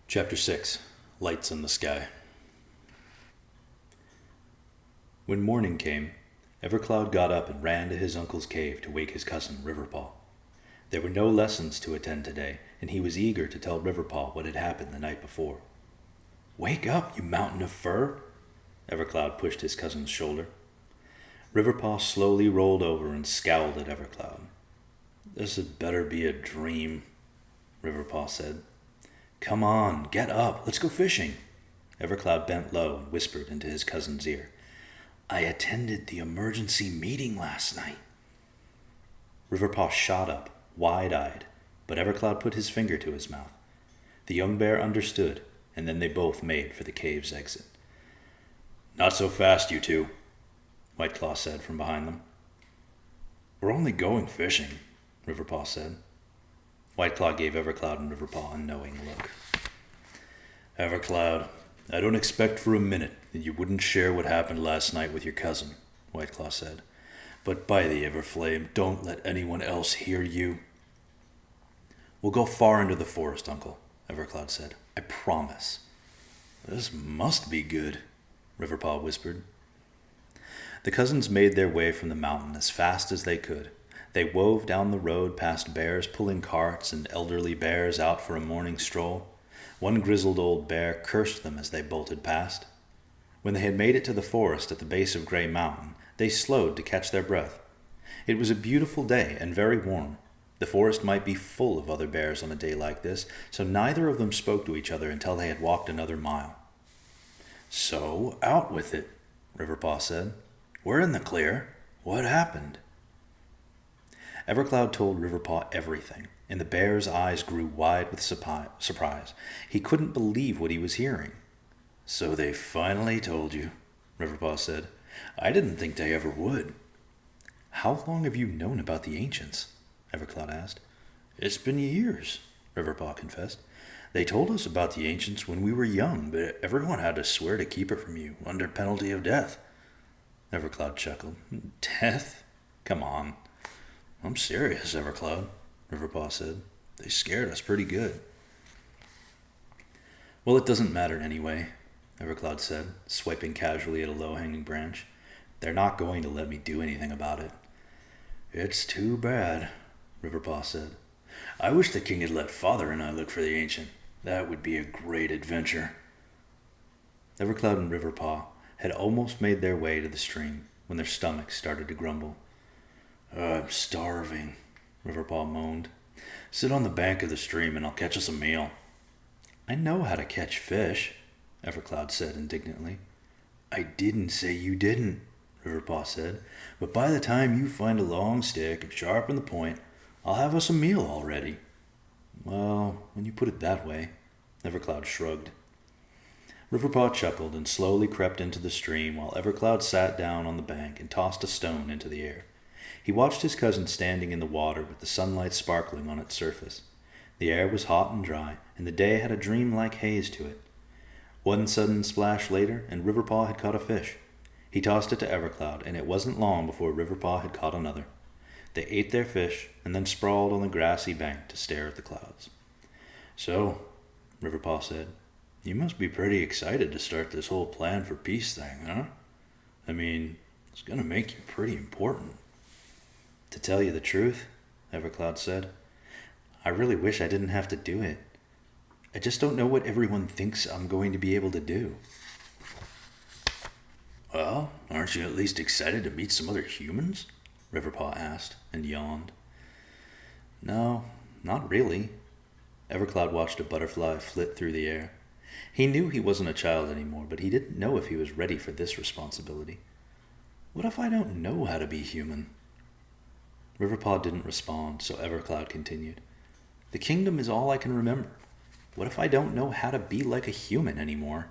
Chapter 6 Lights in the Sky. When morning came, Evercloud got up and ran to his uncle's cave to wake his cousin Riverpaw. There were no lessons to attend today, and he was eager to tell Riverpaw what had happened the night before. "Wake up, you mountain of fur!" Evercloud pushed his cousin's shoulder. Riverpaw slowly rolled over and scowled at Evercloud. "This had better be a dream," Riverpaw said. "Come on, get up, let's go fishing." Evercloud bent low and whispered into his cousin's ear. "I attended the emergency meeting last night." Riverpaw shot up, wide-eyed, but Evercloud put his finger to his mouth. The young bear understood, and then they both made for the cave's exit. "Not so fast, you two," Whiteclaw said from behind them. "We're only going fishing," Riverpaw said. Whiteclaw gave Evercloud and Riverpaw a knowing look. "Evercloud, I don't expect for a minute that you wouldn't share what happened last night with your cousin," Whiteclaw said. "But by the Everflame, don't let anyone else hear you." "We'll go far into the forest, Uncle," Evercloud said. "I promise." "This must be good," Riverpaw whispered. The cousins made their way from the mountain as fast as they could. They wove down the road past bears pulling carts and elderly bears out for a morning stroll. One grizzled old bear cursed them as they bolted past. When they had made it to the forest at the base of Gray Mountain, they slowed to catch their breath. It was a beautiful day and very warm. The forest might be full of other bears on a day like this, so neither of them spoke to each other until they had walked another mile. "So, out with it," Riverpaw said. "We're in the clear. What happened?" Evercloud told Riverpaw everything, and the bear's eyes grew wide with surprise. He couldn't believe what he was hearing. "So they finally told you," Riverpaw said. "I didn't think they ever would." "How long have you known about the ancients?" Evercloud asked. "It's been years," Riverpaw confessed. "They told us about the ancients when we were young, but everyone had to swear to keep it from you, under penalty of death." Evercloud chuckled. "Death? Come on." "I'm serious, Evercloud," Riverpaw said. "They scared us pretty good." "Well, it doesn't matter anyway," Evercloud said, swiping casually at a low-hanging branch. "They're not going to let me do anything about it." "It's too bad," Riverpaw said. "I wish the king had let Father and I look for the ancient. That would be a great adventure." Evercloud and Riverpaw had almost made their way to the stream when their stomachs started to grumble. "I'm starving," Riverpaw moaned. "Sit on the bank of the stream and I'll catch us a meal." "I know how to catch fish," Evercloud said indignantly. "I didn't say you didn't," Riverpaw said. "But by the time you find a long stick and sharpen the point, I'll have us a meal already." "Well, when you put it that way," Evercloud shrugged. Riverpaw chuckled and slowly crept into the stream while Evercloud sat down on the bank and tossed a stone into the air. He watched his cousin standing in the water with the sunlight sparkling on its surface. The air was hot and dry, and the day had a dreamlike haze to it. One sudden splash later, and Riverpaw had caught a fish. He tossed it to Evercloud, and it wasn't long before Riverpaw had caught another. They ate their fish, and then sprawled on the grassy bank to stare at the clouds. "So," Riverpaw said, "you must be pretty excited to start this whole plan for peace thing, huh? I mean, it's going to make you pretty important." "To tell you the truth," Evercloud said, "I really wish I didn't have to do it. I just don't know what everyone thinks I'm going to be able to do." "Well, aren't you at least excited to meet some other humans?" Riverpaw asked, and yawned. "No, not really." Evercloud watched a butterfly flit through the air. He knew he wasn't a child anymore, but he didn't know if he was ready for this responsibility. "What if I don't know how to be human?" Riverpaw didn't respond, so Evercloud continued. "The kingdom is all I can remember. What if I don't know how to be like a human anymore?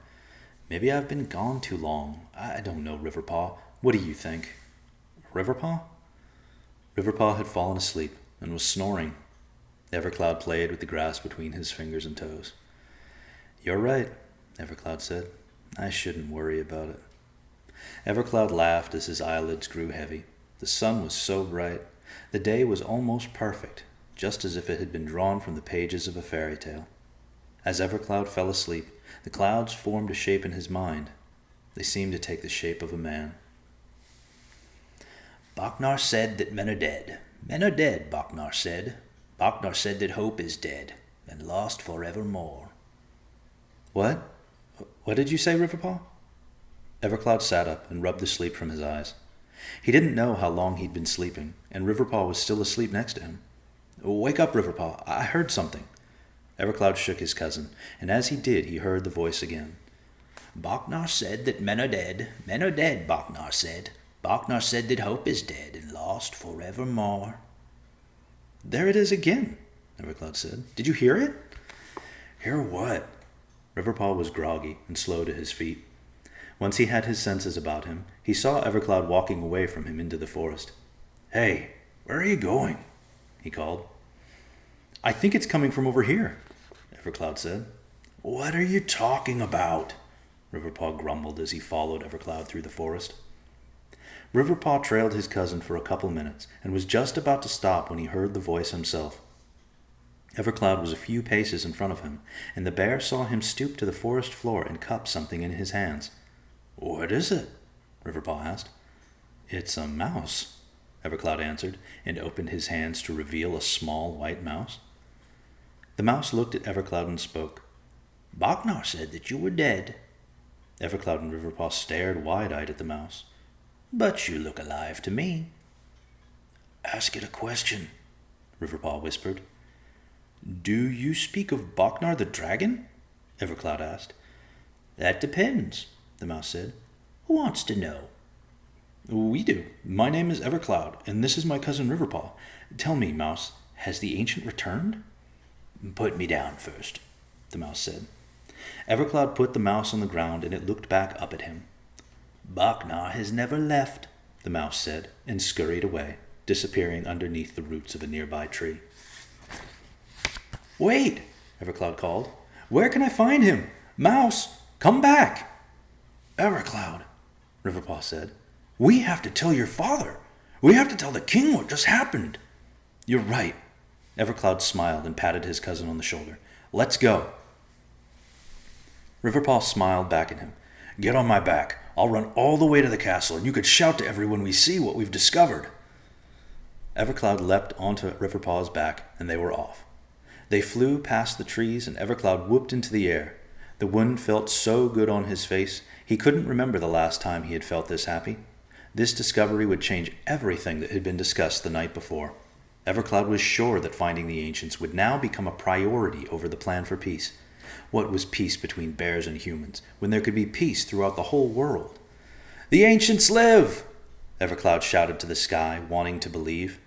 Maybe I've been gone too long. I don't know, Riverpaw. What do you think?" "Riverpaw?" Riverpaw had fallen asleep and was snoring. Evercloud played with the grass between his fingers and toes. "You're right," Evercloud said. "I shouldn't worry about it." Evercloud laughed as his eyelids grew heavy. The sun was so bright. The day was almost perfect, just as if it had been drawn from the pages of a fairy tale. As Evercloud fell asleep, the clouds formed a shape in his mind. They seemed to take the shape of a man. Boknar said that men are dead. Men are dead, Boknar said. Boknar said that hope is dead, and lost forevermore. What? What did you say, Riverpaw? Evercloud sat up and rubbed the sleep from his eyes. He didn't know how long he'd been sleeping, and Riverpaw was still asleep next to him. Wake up, Riverpaw. I heard something. Evercloud shook his cousin, and as he did, he heard the voice again. Boknar said that men are dead. Men are dead, Boknar said. Boknar said that hope is dead and lost forevermore. There it is again, Evercloud said. Did you hear it? Hear what? Riverpaw was groggy and slow to his feet. Once he had his senses about him, he saw Evercloud walking away from him into the forest. Hey, where are you going? He called. I think it's coming from over here, Evercloud said. What are you talking about? Riverpaw grumbled as he followed Evercloud through the forest. Riverpaw trailed his cousin for a couple minutes and was just about to stop when he heard the voice himself. Evercloud was a few paces in front of him, and the bear saw him stoop to the forest floor and cup something in his hands. What is it? Riverpaw asked. It's a mouse, Evercloud answered, and opened his hands to reveal a small white mouse. The mouse looked at Evercloud and spoke. Boknar said that you were dead. Evercloud and Riverpaw stared wide-eyed at the mouse. But you look alive to me. Ask it a question, Riverpaw whispered. Do you speak of Boknar the dragon? Evercloud asked. That depends, the mouse said. Who wants to know? We do. My name is Evercloud, and this is my cousin Riverpaw. Tell me, mouse, has the ancient returned? Put me down first, the mouse said. Evercloud put the mouse on the ground, and it looked back up at him. Boknar has never left, the mouse said, and scurried away, disappearing underneath the roots of a nearby tree. Wait, Evercloud called. Where can I find him? Mouse, come back! Evercloud, Riverpaw said. We have to tell your father. We have to tell the king what just happened. You're right. Evercloud smiled and patted his cousin on the shoulder. Let's go. Riverpaw smiled back at him. Get on my back. I'll run all the way to the castle, and you could shout to everyone we see what we've discovered. Evercloud leapt onto Riverpaw's back, and they were off. They flew past the trees, and Evercloud whooped into the air. The wind felt so good on his face, he couldn't remember the last time he had felt this happy. This discovery would change everything that had been discussed the night before. Evercloud was sure that finding the ancients would now become a priority over the plan for peace. What was peace between bears and humans, when there could be peace throughout the whole world? The ancients live! Evercloud shouted to the sky, wanting to believe.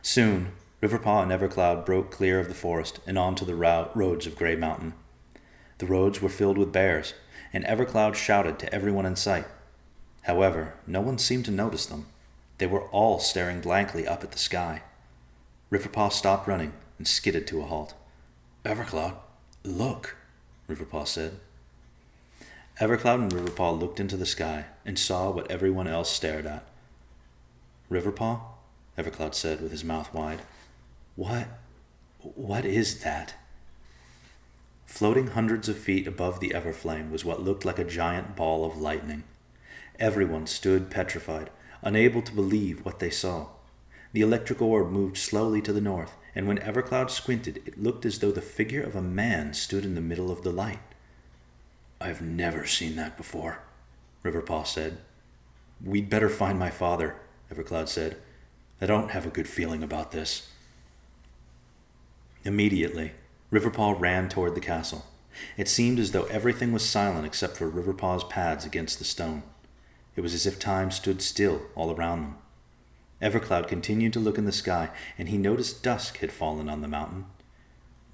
Soon, Riverpaw and Evercloud broke clear of the forest and onto the roads of Grey Mountain. The roads were filled with bears, and Evercloud shouted to everyone in sight. However, no one seemed to notice them. They were all staring blankly up at the sky. Riverpaw stopped running and skidded to a halt. Evercloud, look, Riverpaw said. Evercloud and Riverpaw looked into the sky and saw what everyone else stared at. Riverpaw, Evercloud said with his mouth wide. What is that? Floating hundreds of feet above the Everflame was what looked like a giant ball of lightning. Everyone stood petrified, unable to believe what they saw. The electric orb moved slowly to the north, and when Evercloud squinted, it looked as though the figure of a man stood in the middle of the light. I've never seen that before, Riverpaw said. We'd better find my father, Evercloud said. I don't have a good feeling about this. Immediately, Riverpaw ran toward the castle. It seemed as though everything was silent except for Riverpaw's pads against the stone. It was as if time stood still all around them. Evercloud continued to look in the sky, and he noticed dusk had fallen on the mountain.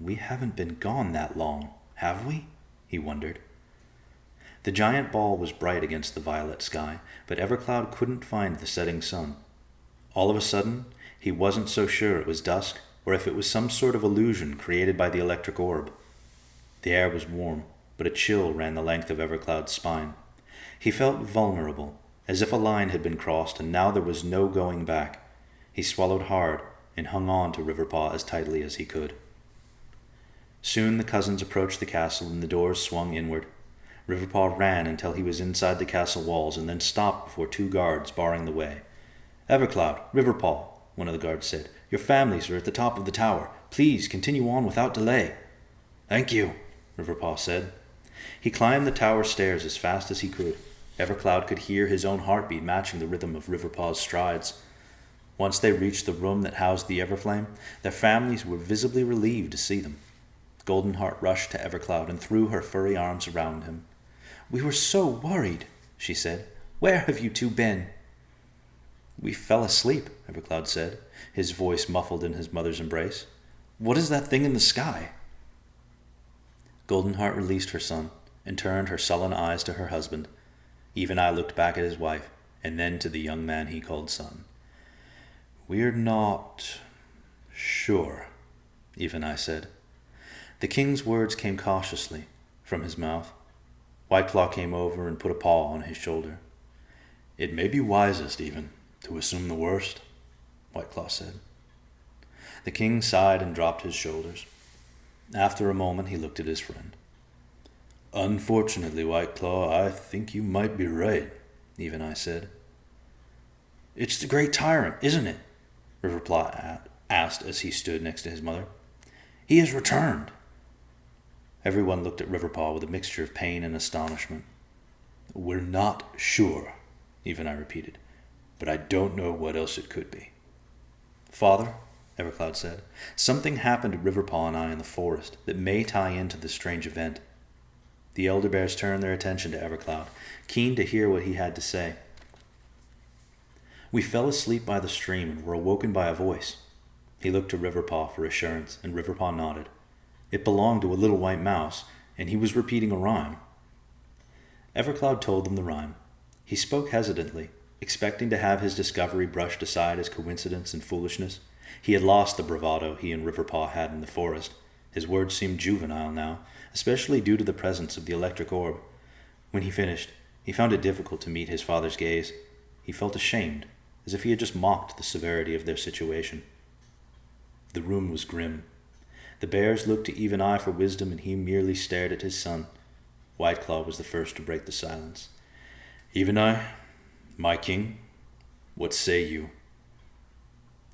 We haven't been gone that long, have we? He wondered. The giant ball was bright against the violet sky, but Evercloud couldn't find the setting sun. All of a sudden, he wasn't so sure it was dusk, or if it was some sort of illusion created by the electric orb. The air was warm, but a chill ran the length of Evercloud's spine. He felt vulnerable, as if a line had been crossed and now there was no going back. He swallowed hard and hung on to Riverpaw as tightly as he could. Soon the cousins approached the castle and the doors swung inward. Riverpaw ran until he was inside the castle walls and then stopped before 2 guards barring the way. "Evercloud, Riverpaw," one of the guards said, "your families are at the top of the tower. Please continue on without delay." "Thank you," Riverpaw said. He climbed the tower stairs as fast as he could. Evercloud could hear his own heartbeat matching the rhythm of Riverpaw's strides. Once they reached the room that housed the Everflame, their families were visibly relieved to see them. Goldenheart rushed to Evercloud and threw her furry arms around him. "We were so worried," she said. "Where have you 2 been?" "We fell asleep," Evercloud said, his voice muffled in his mother's embrace. "What is that thing in the sky?" Goldenheart released her son and turned her sullen eyes to her husband. Even I looked back at his wife and then to the young man he called son. "We're not sure," Even I said. The king's words came cautiously from his mouth. Whiteclaw came over and put a paw on his shoulder. "It may be wisest, even, to assume the worst," Whiteclaw said. The king sighed and dropped his shoulders. After a moment he looked at his friend. "Unfortunately, Whiteclaw, I think you might be right," Even I said. "It's the great tyrant, isn't it?" Riverpaw asked as he stood next to his mother. "He has returned." Everyone looked at Riverpaw with a mixture of pain and astonishment. "We're not sure," Even I repeated, "but I don't know what else it could be." "Father," Evercloud said, "something happened to Riverpaw and I in the forest that may tie into this strange event." The elder bears turned their attention to Evercloud, keen to hear what he had to say. "We fell asleep by the stream and were awoken by a voice." He looked to Riverpaw for assurance, and Riverpaw nodded. It belonged to a little white mouse, and he was repeating a rhyme. Evercloud told them the rhyme. He spoke hesitantly, expecting to have his discovery brushed aside as coincidence and foolishness. He had lost the bravado he and Riverpaw had in the forest. His words seemed juvenile now, especially due to the presence of the electric orb. When he finished, he found it difficult to meet his father's gaze. He felt ashamed, as if he had just mocked the severity of their situation. The room was grim. The bears looked to Even I for wisdom, and he merely stared at his son. Whiteclaw was the first to break the silence. "Even I, my king, what say you?"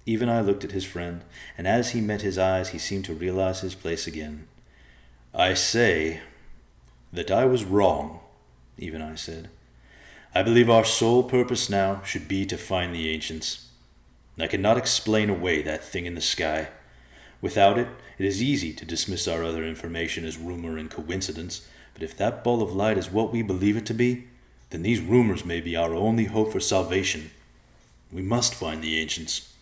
Even I looked at his friend, and as he met his eyes, he seemed to realize his place again. "I say that I was wrong," Even I said. "I believe our sole purpose now should be to find the ancients. I cannot explain away that thing in the sky. Without it, it is easy to dismiss our other information as rumor and coincidence, but if that ball of light is what we believe it to be, then these rumors may be our only hope for salvation. We must find the ancients."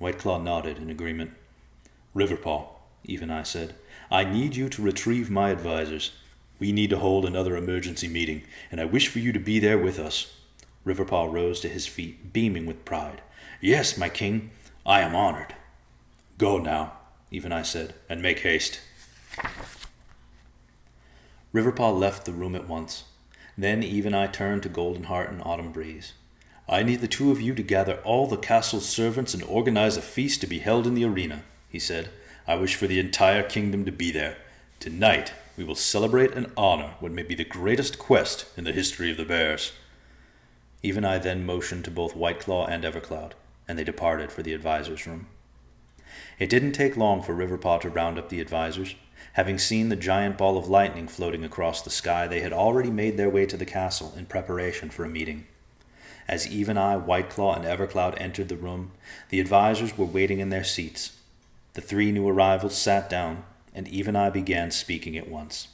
Whiteclaw nodded in agreement. "Riverpaw," Even I said, "I need you to retrieve my advisors. We need to hold another emergency meeting, and I wish for you to be there with us." Riverpaw rose to his feet, beaming with pride. "Yes, my king, I am honored." "Go now," Even I said, "and make haste." Riverpaw left the room at once. Then Even I turned to Goldenheart and Autumn Breeze. "I need the 2 of you to gather all the castle's servants and organize a feast to be held in the arena," he said. "I wish for the entire kingdom to be there. Tonight we will celebrate and honor what may be the greatest quest in the history of the bears." Even I then motioned to both Whiteclaw and Evercloud, and they departed for the advisors' room. It didn't take long for Riverpaw to round up the advisors. Having seen the giant ball of lightning floating across the sky, they had already made their way to the castle in preparation for a meeting. As Even I, Whiteclaw, and Evercloud entered the room, the advisors were waiting in their seats. The 3 new arrivals sat down, and Even I began speaking at once.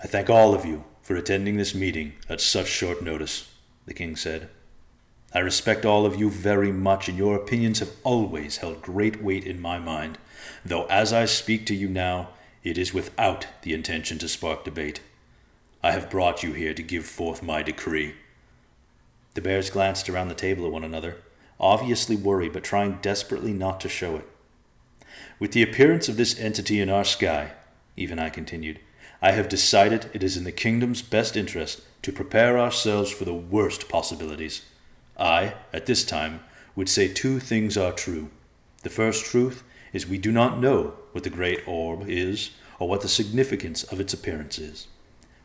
"I thank all of you for attending this meeting at such short notice," the king said. "I respect all of you very much, and your opinions have always held great weight in my mind, though as I speak to you now, it is without the intention to spark debate. I have brought you here to give forth my decree." The bears glanced around the table at one another, obviously worried but trying desperately not to show it. "With the appearance of this entity in our sky," Even I continued, "I have decided it is in the kingdom's best interest to prepare ourselves for the worst possibilities. I, at this time, would say 2 things are true. The first truth is we do not know what the great orb is or what the significance of its appearance is.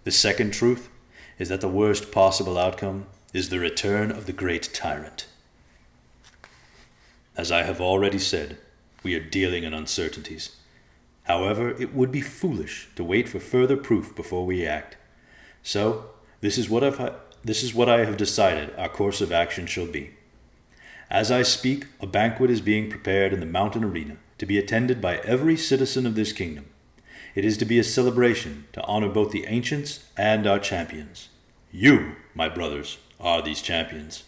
The second truth is that the worst possible outcome is the return of the great tyrant. As I have already said, we are dealing in uncertainties. However, it would be foolish to wait for further proof before we act. So, this is what I have decided our course of action shall be. As I speak, a banquet is being prepared in the mountain arena to be attended by every citizen of this kingdom. It is to be a celebration to honor both the ancients and our champions. You, my brothers, are these champions.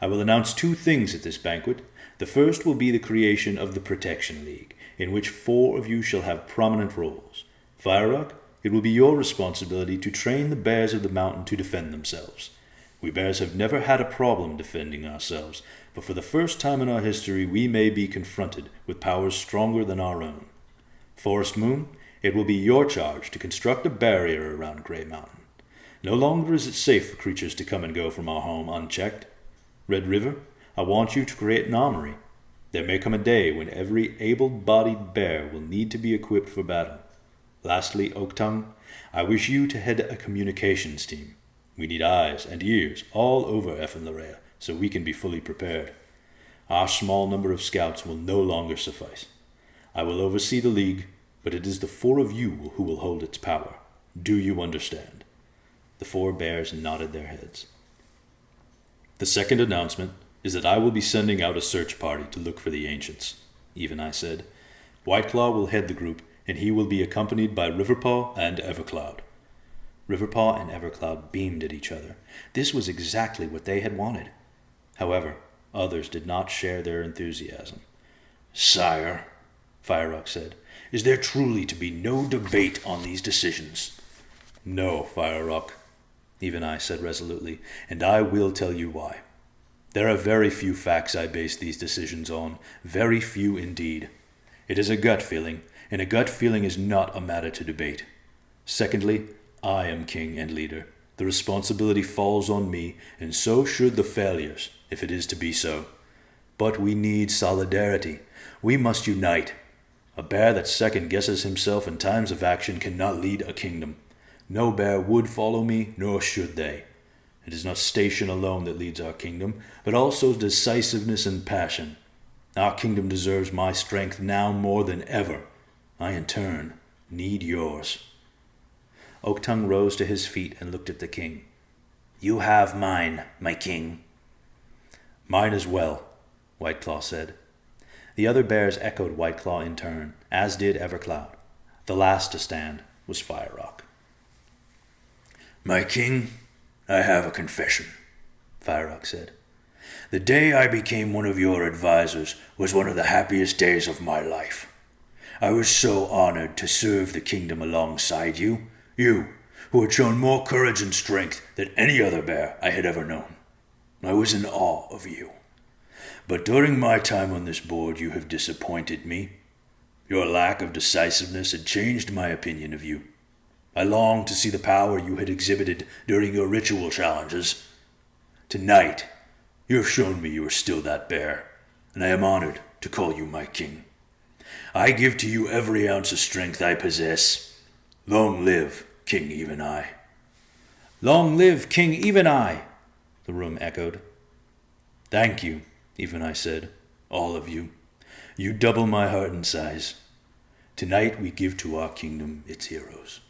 I will announce 2 things at this banquet. The first will be the creation of the Protection League, in which 4 of you shall have prominent roles. Firerock, it will be your responsibility to train the bears of the mountain to defend themselves. We bears have never had a problem defending ourselves, but for the first time in our history we may be confronted with powers stronger than our own. Forest Moon, it will be your charge to construct a barrier around Grey Mountain. No longer is it safe for creatures to come and go from our home unchecked. Red River, I want you to create an armory. There may come a day when every able-bodied bear will need to be equipped for battle. Lastly, Oak Tongue, I wish you to head a communications team. We need eyes and ears all over Effenlarea so we can be fully prepared. Our small number of scouts will no longer suffice. I will oversee the League, but it is the 4 of you who will hold its power. Do you understand? The 4 bears nodded their heads. The second announcement is that I will be sending out a search party to look for the ancients, Even I said. Whiteclaw will head the group, and he will be accompanied by Riverpaw and Evercloud. Riverpaw and Evercloud beamed at each other. This was exactly what they had wanted. However, others did not share their enthusiasm. Sire, Firerock said, is there truly to be no debate on these decisions? No, Firerock, Even I said resolutely, and I will tell you why. There are very few facts I base these decisions on, very few indeed. It is a gut feeling, and a gut feeling is not a matter to debate. Secondly, I am king and leader. The responsibility falls on me, and so should the failures, if it is to be so. But we need solidarity. We must unite. A bear that second-guesses himself in times of action cannot lead a kingdom. No bear would follow me, nor should they. It is not station alone that leads our kingdom, but also decisiveness and passion. Our kingdom deserves my strength now more than ever. I, in turn, need yours. Oaktongue rose to his feet and looked at the king. You have mine, my king. Mine as well, Whiteclaw said. The other bears echoed Whiteclaw in turn, as did Evercloud. The last to stand was Firerock. My king, I have a confession, Firerock said. The day I became one of your advisors was one of the happiest days of my life. I was so honored to serve the kingdom alongside you, who had shown more courage and strength than any other bear I had ever known. I was in awe of you. But during my time on this board, you have disappointed me. Your lack of decisiveness had changed my opinion of you. I longed to see the power you had exhibited during your ritual challenges. Tonight, you have shown me you are still that bear, and I am honored to call you my king. I give to you every ounce of strength I possess. Long live King Even I. Long live King Even I, the room echoed. Thank you, Even I said, all of you. You double my heart in size. Tonight we give to our kingdom its heroes.